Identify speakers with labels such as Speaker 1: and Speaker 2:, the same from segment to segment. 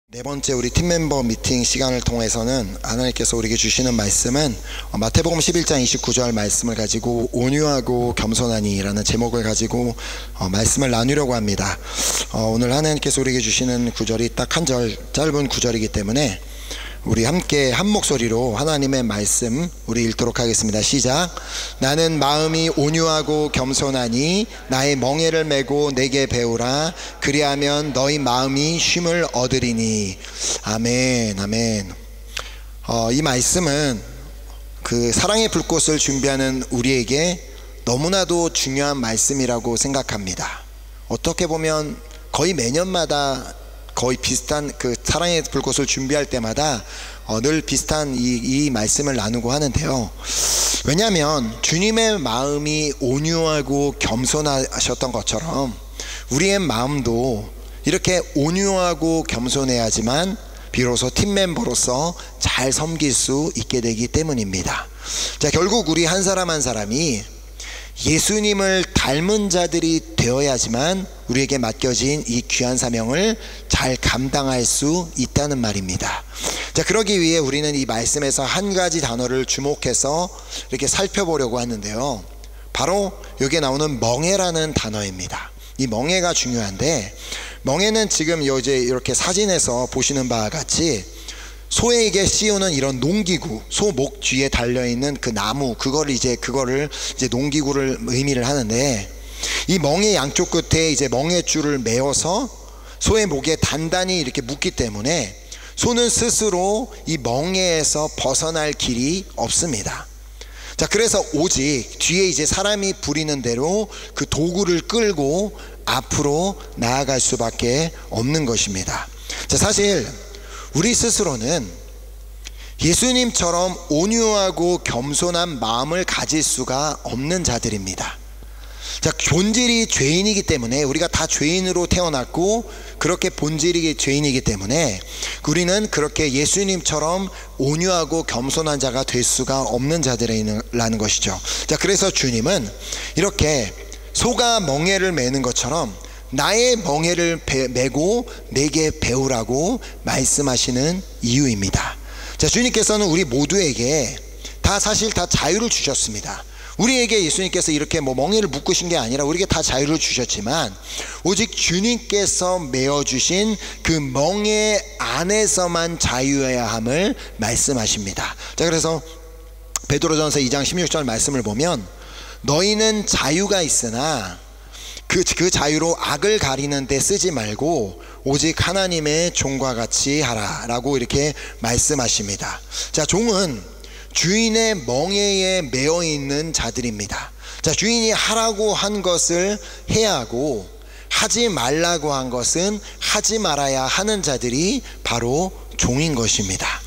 Speaker 1: 네 번째 우리 팀멤버 미팅 시간을 통해서는 하나님께서 우리에게 주시는 말씀은 마태복음 11장 29절 말씀을 가지고 온유하고 겸손하니 라는 제목을 가지고 말씀을 나누려고 합니다. 오늘 하나님께서 우리에게 주시는 구절이 딱 한 절 짧은 구절이기 때문에 우리 함께 한 목소리로 하나님의 말씀 우리 읽도록 하겠습니다. 시작. 나는 마음이 온유하고 겸손하니 나의 멍에를 메고 내게 배우라. 그리하면 너희 마음이 쉼을 얻으리니. 아멘. 아멘. 이 말씀은 그 사랑의 불꽃을 준비하는 우리에게 너무나도 중요한 말씀이라고 생각합니다. 어떻게 보면 거의 매년마다 거의 비슷한 그 사랑의 불꽃을 준비할 때마다 늘 비슷한 이 말씀을 나누고 하는데요. 왜냐하면 주님의 마음이 온유하고 겸손하셨던 것처럼 우리의 마음도 이렇게 온유하고 겸손해야지만 비로소 팀멤버로서 잘 섬길 수 있게 되기 때문입니다. 자, 결국 우리 한 사람 한 사람이 예수님을 닮은 자들이 되어야지만 우리에게 맡겨진 이 귀한 사명을 잘 감당할 수 있다는 말입니다. 자, 그러기 위해 우리는 이 말씀에서 한 가지 단어를 주목해서 이렇게 살펴보려고 하는데요. 바로 여기에 나오는 멍에라는 단어입니다. 이 멍에가 중요한데, 멍에는 지금 이제 이렇게 사진에서 보시는 바와 같이 소에게 씌우는 이런 농기구, 소 목 뒤에 달려있는 그 나무, 그거를 이제 농기구를 의미를 하는데, 이 멍의 양쪽 끝에 이제 멍에줄을 메어서 소의 목에 단단히 이렇게 묶기 때문에 소는 스스로 이 멍에에서 벗어날 길이 없습니다. 자, 그래서 오직 뒤에 이제 사람이 부리는 대로 그 도구를 끌고 앞으로 나아갈 수밖에 없는 것입니다. 자, 사실 우리 스스로는 예수님처럼 온유하고 겸손한 마음을 가질 수가 없는 자들입니다. 자, 본질이 죄인이기 때문에, 우리가 다 죄인으로 태어났고 그렇게 본질이 죄인이기 때문에 우리는 그렇게 예수님처럼 온유하고 겸손한 자가 될 수가 없는 자들이라는 것이죠. 자, 그래서 주님은 이렇게 소가 멍에를 매는 것처럼 나의 멍에를 메고 내게 배우라고 말씀하시는 이유입니다. 자, 주님께서는 우리 모두에게 사실 다 자유를 주셨습니다. 우리에게 예수님께서 이렇게 멍에를 묶으신 게 아니라 우리에게 다 자유를 주셨지만, 오직 주님께서 메어주신 그 멍에 안에서만 자유해야 함을 말씀하십니다. 자, 그래서 베드로전서 2장 16절 말씀을 보면, 너희는 자유가 있으나 그 자유로 악을 가리는 데 쓰지 말고 오직 하나님의 종과 같이 하라 라고 이렇게 말씀하십니다. 자, 종은 주인의 멍에에 매어 있는 자들입니다. 자, 주인이 하라고 한 것을 해야 하고 하지 말라고 한 것은 하지 말아야 하는 자들이 바로 종인 것입니다.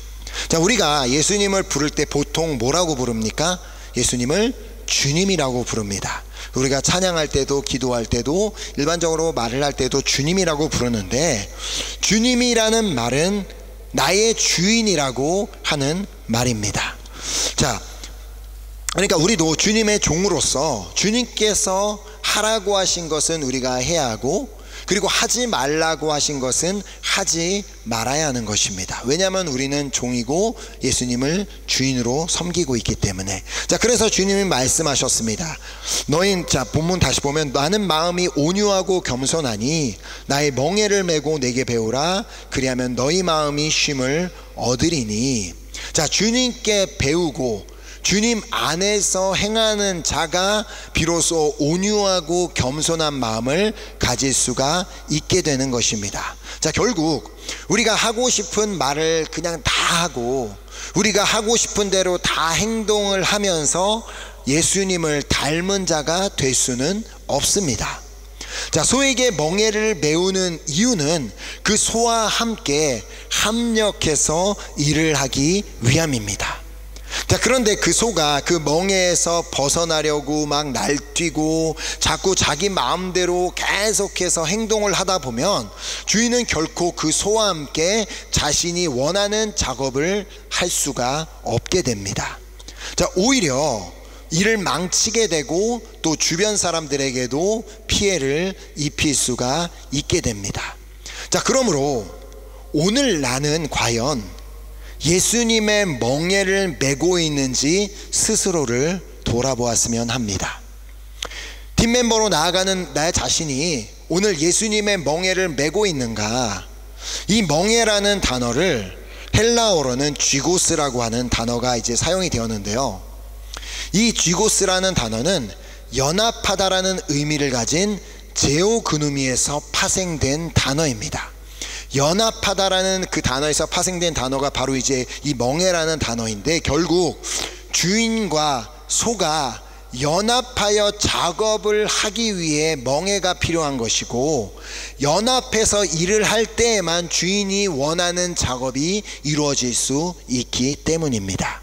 Speaker 1: 자, 우리가 예수님을 부를 때 보통 뭐라고 부릅니까? 예수님을 주님이라고 부릅니다. 우리가 찬양할 때도 기도할 때도 일반적으로 말을 할 때도 주님이라고 부르는데, 주님이라는 말은 나의 주인이라고 하는 말입니다. 자, 그러니까 우리도 주님의 종으로서 주님께서 하라고 하신 것은 우리가 해야 하고, 그리고 하지 말라고 하신 것은 하지 말아야 하는 것입니다. 왜냐하면 우리는 종이고 예수님을 주인으로 섬기고 있기 때문에. 자, 그래서 주님이 말씀하셨습니다. 자, 본문 다시 보면, 나는 마음이 온유하고 겸손하니 나의 멍에를 메고 내게 배우라. 그리하면 너희 마음이 쉼을 얻으리니. 자, 주님께 배우고 주님 안에서 행하는 자가 비로소 온유하고 겸손한 마음을 가질 수가 있게 되는 것입니다. 자, 결국 우리가 하고 싶은 말을 그냥 다 하고 우리가 하고 싶은 대로 다 행동을 하면서 예수님을 닮은 자가 될 수는 없습니다. 자, 소에게 멍에를 메우는 이유는 그 소와 함께 합력해서 일을 하기 위함입니다. 자, 그런데 그 소가 그 멍에에서 벗어나려고 막 날뛰고 자꾸 자기 마음대로 계속해서 행동을 하다 보면 주인은 결코 그 소와 함께 자신이 원하는 작업을 할 수가 없게 됩니다. 자, 오히려 일을 망치게 되고 또 주변 사람들에게도 피해를 입힐 수가 있게 됩니다. 자, 그러므로 오늘 나는 과연 예수님의 멍에를 메고 있는지 스스로를 돌아보았으면 합니다. 팀멤버로 나아가는 나의 자신이 오늘 예수님의 멍에를 메고 있는가? 이 멍에라는 단어를 헬라어로는 쥐고스라고 하는 단어가 이제 사용이 되었는데요, 이 쥐고스라는 단어는 연합하다라는 의미를 가진 제오그누미에서 파생된 단어입니다. 연합하다라는 그 단어에서 파생된 단어가 바로 이제 이 멍에라는 단어인데, 결국 주인과 소가 연합하여 작업을 하기 위해 멍에가 필요한 것이고, 연합해서 일을 할 때에만 주인이 원하는 작업이 이루어질 수 있기 때문입니다.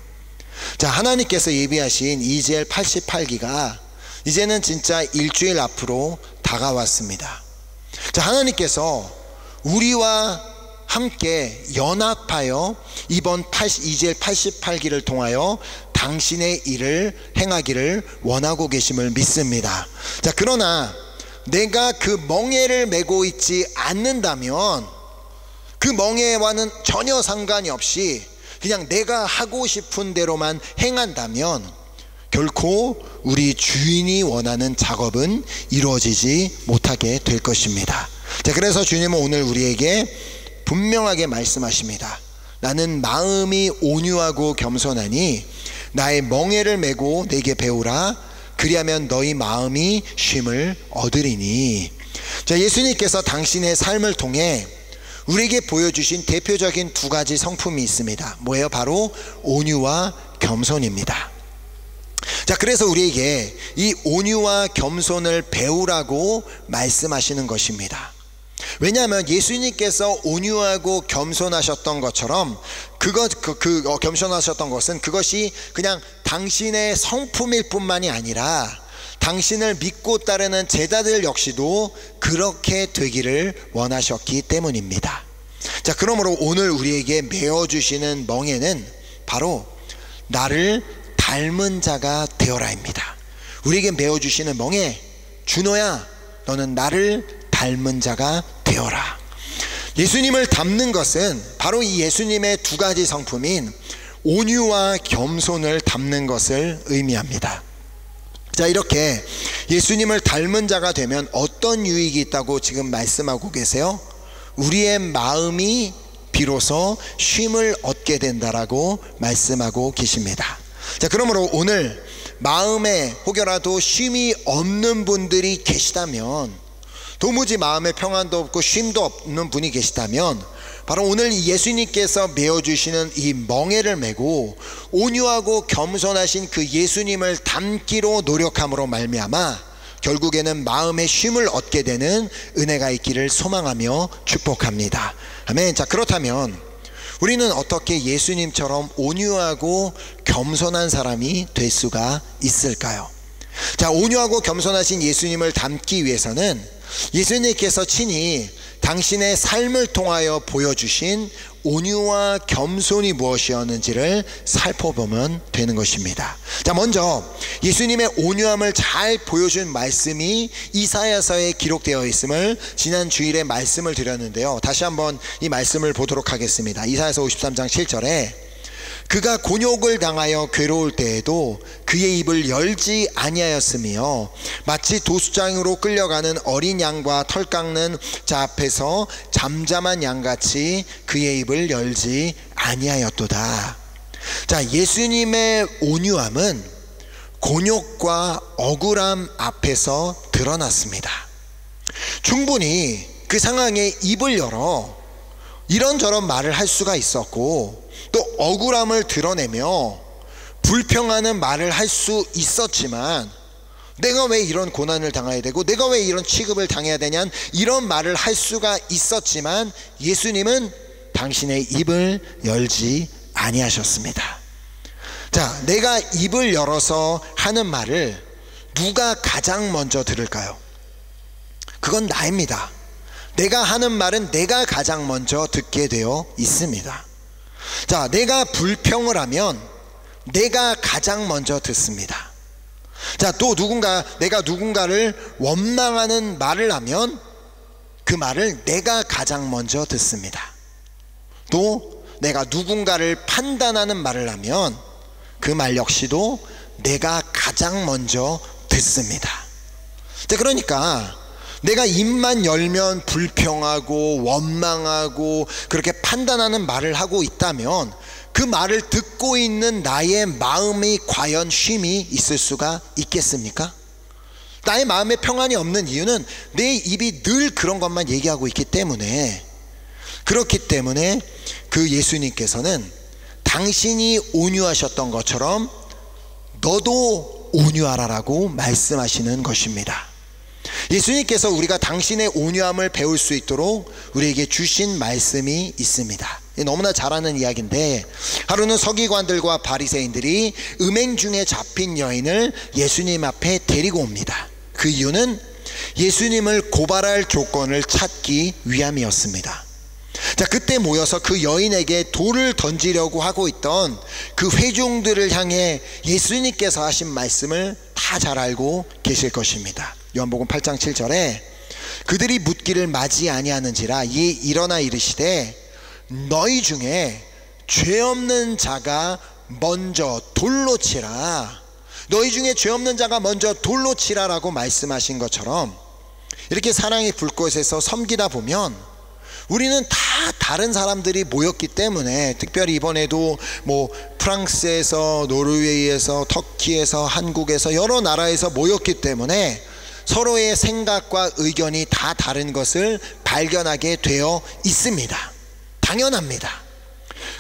Speaker 1: 자, 하나님께서 예비하신 이즈엘 88기가 이제는 진짜 일주일 앞으로 다가왔습니다. 자, 하나님께서 우리와 함께 연합하여 이번 이즈엘 88기를 통하여 당신의 일을 행하기를 원하고 계심을 믿습니다. 자, 그러나 내가 그 멍에를 메고 있지 않는다면, 그 멍에와는 전혀 상관이 없이 그냥 내가 하고 싶은 대로만 행한다면 결코 우리 주인이 원하는 작업은 이루어지지 못하게 될 것입니다. 자, 그래서 주님은 오늘 우리에게 분명하게 말씀하십니다. 나는 마음이 온유하고 겸손하니 나의 멍에를 메고 내게 배우라. 그리하면 너희 마음이 쉼을 얻으리니. 자, 예수님께서 당신의 삶을 통해 우리에게 보여주신 대표적인 두 가지 성품이 있습니다. 뭐예요? 바로 온유와 겸손입니다. 자, 그래서 우리에게 이 온유와 겸손을 배우라고 말씀하시는 것입니다. 왜냐하면 예수님께서 온유하고 겸손하셨던 것처럼 겸손하셨던 것은 그것이 그냥 당신의 성품일 뿐만이 아니라 당신을 믿고 따르는 제자들 역시도 그렇게 되기를 원하셨기 때문입니다. 자, 그러므로 오늘 우리에게 메어주시는 멍에는 바로 나를 닮은 자가 되어라입니다. 우리에게 메어주시는 멍에, 준호야, 너는 나를 닮은 자가 되어라. 예수님을 닮는 것은 바로 이 예수님의 두 가지 성품인 온유와 겸손을 닮는 것을 의미합니다. 자, 이렇게 예수님을 닮은 자가 되면 어떤 유익이 있다고 지금 말씀하고 계세요? 우리의 마음이 비로소 쉼을 얻게 된다라고 말씀하고 계십니다. 자, 그러므로 오늘 마음에 혹여라도 쉼이 없는 분들이 계시다면, 도무지 마음에 평안도 없고 쉼도 없는 분이 계시다면, 바로 오늘 예수님께서 메어주시는 이 멍에를 메고 온유하고 겸손하신 그 예수님을 닮기로 노력함으로 말미암아 결국에는 마음의 쉼을 얻게 되는 은혜가 있기를 소망하며 축복합니다. 아멘. 자, 그렇다면 우리는 어떻게 예수님처럼 온유하고 겸손한 사람이 될 수가 있을까요? 자, 온유하고 겸손하신 예수님을 닮기 위해서는 예수님께서 친히 당신의 삶을 통하여 보여주신 온유와 겸손이 무엇이었는지를 살펴보면 되는 것입니다. 자, 먼저 예수님의 온유함을 잘 보여준 말씀이 이사야서에 기록되어 있음을 지난 주일에 말씀을 드렸는데요, 다시 한번 이 말씀을 보도록 하겠습니다. 이사야서 53장 7절에 그가 곤욕을 당하여 괴로울 때에도 그의 입을 열지 아니하였으며 마치 도수장으로 끌려가는 어린 양과 털 깎는 자 앞에서 잠잠한 양같이 그의 입을 열지 아니하였도다. 자, 예수님의 온유함은 곤욕과 억울함 앞에서 드러났습니다. 충분히 그 상황에 입을 열어 이런저런 말을 할 수가 있었고, 또 억울함을 드러내며 불평하는 말을 할 수 있었지만, 내가 왜 이런 고난을 당해야 되고 내가 왜 이런 취급을 당해야 되냐, 이런 말을 할 수가 있었지만 예수님은 당신의 입을 열지 아니하셨습니다. 자, 내가 입을 열어서 하는 말을 누가 가장 먼저 들을까요? 그건 나입니다. 내가 하는 말은 내가 가장 먼저 듣게 되어 있습니다. 자, 내가 불평을 하면 내가 가장 먼저 듣습니다. 자, 또 내가 누군가를 원망하는 말을 하면 그 말을 내가 가장 먼저 듣습니다. 또 내가 누군가를 판단하는 말을 하면 그 말 역시도 내가 가장 먼저 듣습니다. 그러니까 내가 입만 열면 불평하고 원망하고 그렇게 판단하는 말을 하고 있다면 그 말을 듣고 있는 나의 마음이 과연 쉼이 있을 수가 있겠습니까? 나의 마음에 평안이 없는 이유는 내 입이 늘 그런 것만 얘기하고 있기 때문에, 그렇기 때문에 그 예수님께서는 당신이 온유하셨던 것처럼 너도 온유하라라고 말씀하시는 것입니다. 예수님께서 우리가 당신의 온유함을 배울 수 있도록 우리에게 주신 말씀이 있습니다. 너무나 잘 아는 이야기인데, 하루는 서기관들과 바리새인들이 음행 중에 잡힌 여인을 예수님 앞에 데리고 옵니다. 그 이유는 예수님을 고발할 조건을 찾기 위함이었습니다. 그때 모여서 그 여인에게 돌을 던지려고 하고 있던 그 회중들을 향해 예수님께서 하신 말씀을 다 잘 알고 계실 것입니다. 요한복음 8장 7절에 그들이 묻기를 맞이 아니하는지라 이에 일어나 이르시되 너희 중에 죄 없는 자가 먼저 돌로 치라. 너희 중에 죄 없는 자가 먼저 돌로 치라라고 말씀하신 것처럼, 이렇게 사랑의 불꽃에서 섬기다 보면 우리는 다 다른 사람들이 모였기 때문에, 특별히 이번에도 프랑스에서, 노르웨이에서, 터키에서, 한국에서 여러 나라에서 모였기 때문에 서로의 생각과 의견이 다 다른 것을 발견하게 되어 있습니다. 당연합니다.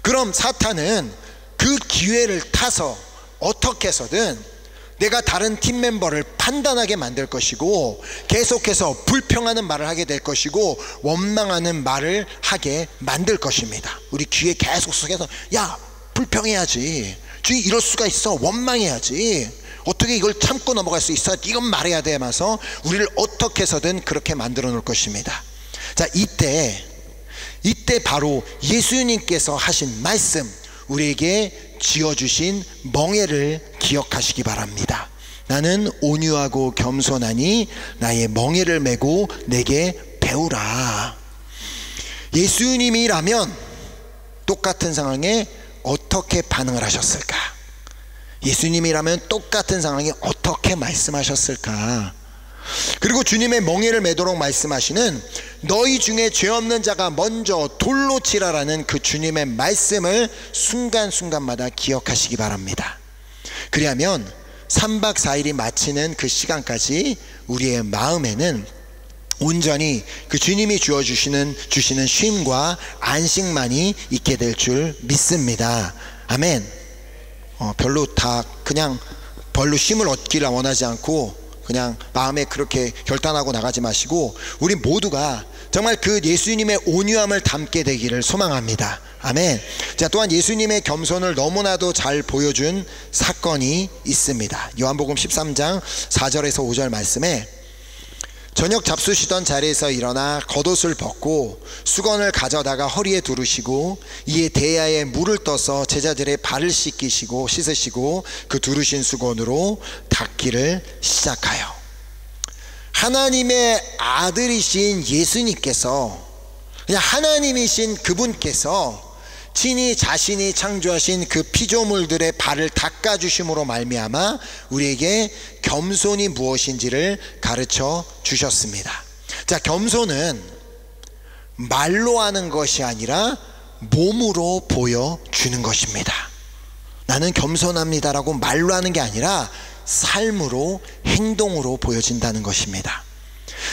Speaker 1: 그럼 사탄은 그 기회를 타서 어떻게 해서든 내가 다른 팀 멤버를 판단하게 만들 것이고, 계속해서 불평하는 말을 하게 될 것이고, 원망하는 말을 하게 만들 것입니다. 우리 귀에 계속 속에서 야, 불평해야지, 주의 이럴 수가 있어, 원망해야지, 어떻게 이걸 참고 넘어갈 수 있어, 이건 말해야 돼 하면서 우리를 어떻게 해서든 그렇게 만들어 놓을 것입니다. 이때 바로 예수님께서 하신 말씀, 우리에게 지어주신 멍에를 기억하시기 바랍니다. 나는 온유하고 겸손하니 나의 멍에를 메고 내게 배우라. 예수님이라면 똑같은 상황에 어떻게 반응을 하셨을까? 예수님이라면 똑같은 상황에 어떻게 말씀하셨을까? 그리고 주님의 멍에를 메도록 말씀하시는 너희 중에 죄 없는 자가 먼저 돌로 치라라는 그 주님의 말씀을 순간순간마다 기억하시기 바랍니다. 그리하면 3박 4일이 마치는 그 시간까지 우리의 마음에는 온전히 그 주님이 주시는 쉼과 안식만이 있게 될 줄 믿습니다. 아멘. 별로 쉼을 얻기를 원하지 않고 그냥 마음에 그렇게 결단하고 나가지 마시고, 우리 모두가 정말 그 예수님의 온유함을 담게 되기를 소망합니다. 아멘. 또한 예수님의 겸손을 너무나도 잘 보여준 사건이 있습니다. 요한복음 13장 4절에서 5절 말씀에 저녁 잡수시던 자리에서 일어나 겉옷을 벗고 수건을 가져다가 허리에 두르시고 이에 대야에 물을 떠서 제자들의 발을 씻으시고 그 두르신 수건으로 닦기를 시작하여, 하나님의 아들이신 예수님께서, 그냥 하나님이신 그분께서 친히 자신이 창조하신 그 피조물들의 발을 닦아주심으로 말미암아 우리에게 겸손이 무엇인지를 가르쳐 주셨습니다. 겸손은 말로 하는 것이 아니라 몸으로 보여주는 것입니다. 나는 겸손합니다라고 말로 하는 게 아니라 삶으로, 행동으로 보여진다는 것입니다.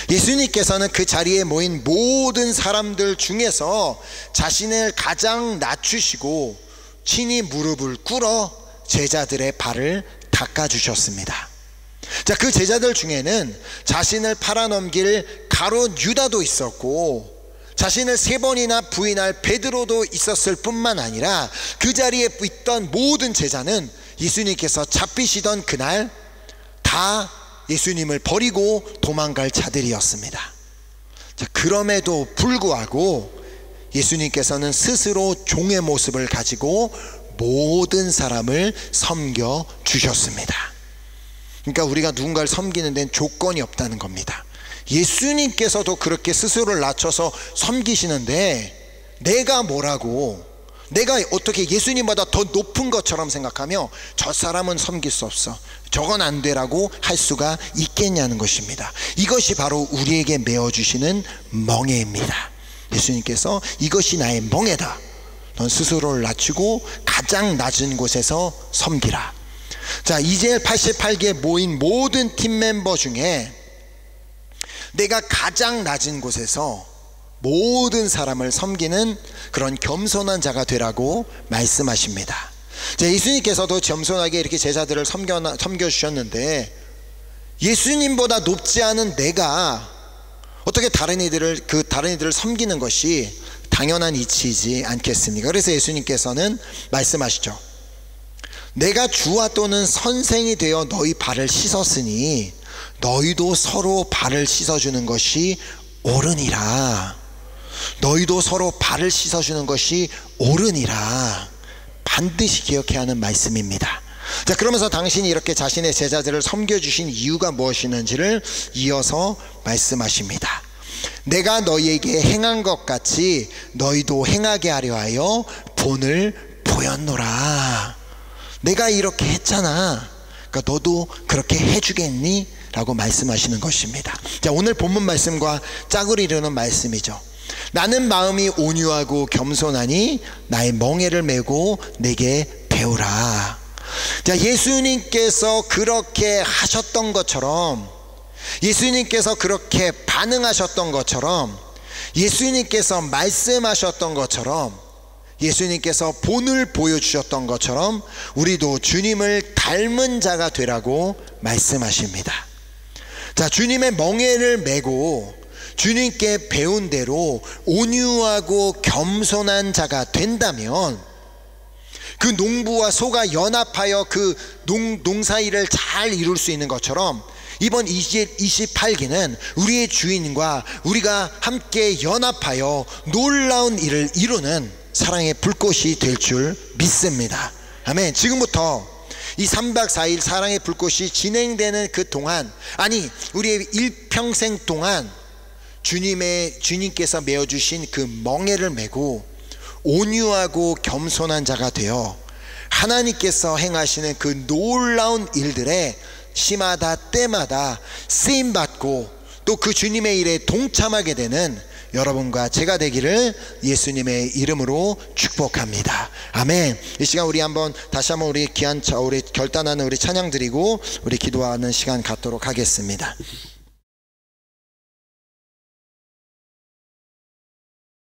Speaker 1: 예수님께서는 그 자리에 모인 모든 사람들 중에서 자신을 가장 낮추시고 친히 무릎을 꿇어 제자들의 발을 닦아주셨습니다. 그 제자들 중에는 자신을 팔아넘길 가룟 유다도 있었고, 자신을 3번이나 부인할 베드로도 있었을 뿐만 아니라 그 자리에 있던 모든 제자는 예수님께서 잡히시던 그날 다 예수님을 버리고 도망갈 자들이었습니다. 그럼에도 불구하고 예수님께서는 스스로 종의 모습을 가지고 모든 사람을 섬겨 주셨습니다. 그러니까 우리가 누군가를 섬기는 데는 조건이 없다는 겁니다. 예수님께서도 그렇게 스스로를 낮춰서 섬기시는데 내가 뭐라고, 내가 어떻게 예수님보다 더 높은 것처럼 생각하며 저 사람은 섬길 수 없어, 저건 안 되라고 할 수가 있겠냐는 것입니다. 이것이 바로 우리에게 메어주시는 멍에입니다. 예수님께서 이것이 나의 멍에다, 넌 스스로를 낮추고 가장 낮은 곳에서 섬기라. 자, 이제 88개 모인 모든 팀 멤버 중에 내가 가장 낮은 곳에서 모든 사람을 섬기는 그런 겸손한 자가 되라고 말씀하십니다. 자, 예수님께서도 겸손하게 이렇게 제자들을 섬겨주셨는데, 예수님보다 높지 않은 내가 어떻게 다른 이들을 섬기는 것이 당연한 이치이지 않겠습니까? 그래서 예수님께서는 말씀하시죠. 내가 주와 또는 선생이 되어 너희 발을 씻었으니 너희도 서로 발을 씻어주는 것이 옳으니라. 너희도 서로 발을 씻어주는 것이 옳으니라. 반드시 기억해야 하는 말씀입니다. 자, 그러면서 당신이 이렇게 자신의 제자들을 섬겨주신 이유가 무엇이는지를 이어서 말씀하십니다. 내가 너희에게 행한 것 같이 너희도 행하게 하려 하여 본을 보였노라. 내가 이렇게 했잖아, 그러니까 너도 그렇게 해주겠니? 라고 말씀하시는 것입니다. 자, 오늘 본문 말씀과 짝을 이루는 말씀이죠. 나는 마음이 온유하고 겸손하니 나의 멍에를 메고 내게 배우라. 자, 예수님께서 그렇게 하셨던 것처럼, 예수님께서 그렇게 반응하셨던 것처럼, 예수님께서 말씀하셨던 것처럼, 예수님께서 본을 보여주셨던 것처럼 우리도 주님을 닮은 자가 되라고 말씀하십니다. 자, 주님의 멍에를 메고 주님께 배운 대로 온유하고 겸손한 자가 된다면 그 농부와 소가 연합하여 그 농사일을 잘 이룰 수 있는 것처럼 이번 28기는 우리의 주인과 우리가 함께 연합하여 놀라운 일을 이루는 사랑의 불꽃이 될 줄 믿습니다. 아멘. 지금부터 이 3박 4일 사랑의 불꽃이 진행되는 그 동안, 아니 우리의 일평생 동안 주님께서 메어주신 그 멍에를 메고 온유하고 겸손한 자가 되어 하나님께서 행하시는 그 놀라운 일들에 시마다 때마다 쓰임받고 또 그 주님의 일에 동참하게 되는 여러분과 제가 되기를 예수님의 이름으로 축복합니다. 아멘. 이 시간 우리 다시 한번 우리 귀한 우리 결단하는 우리 찬양 드리고 우리 기도하는 시간 갖도록 하겠습니다.